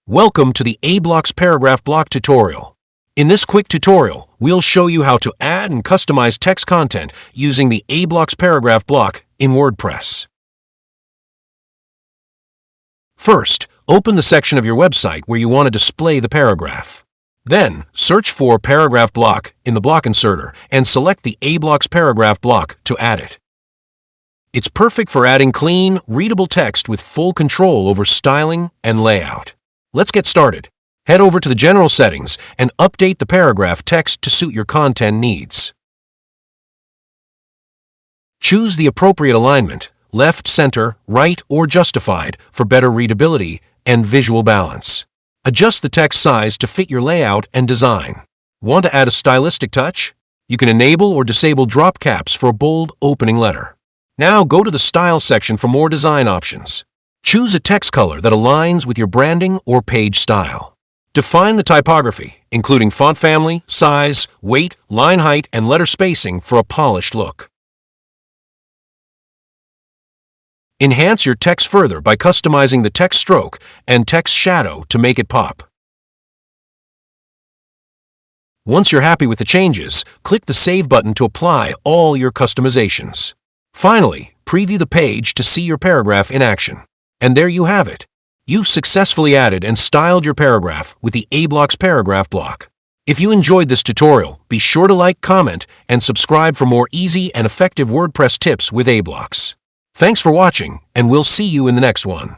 Welcome to the aBlocks paragraph block tutorial. In this quick tutorial, we'll show you how to add and customize text content using the aBlocks paragraph block in WordPress. First, open the section of your website where you want to display the paragraph. Then, search for paragraph block in the block inserter and select the aBlocks paragraph block to add it. It's perfect for adding clean, readable text with full control over styling and layout. Let's get started. Head over to the General settings and update the paragraph text to suit your content needs. Choose the appropriate alignment, left, center, right, or justified for better readability and visual balance. Adjust the text size to fit your layout and design. Want to add a stylistic touch? You can enable or disable drop caps for a bold opening letter. Now go to the Style section for more design options. Choose a text color that aligns with your branding or page style. Define the typography, including font family, size, weight, line height, and letter spacing for a polished look. Enhance your text further by customizing the text stroke and text shadow to make it pop. Once you're happy with the changes, click the Save button to apply all your customizations. Finally, preview the page to see your paragraph in action. And there you have it. You've successfully added and styled your paragraph with the aBlocks paragraph block. If you enjoyed this tutorial, be sure to like, comment, and subscribe for more easy and effective WordPress tips with aBlocks. Thanks for watching, and we'll see you in the next one.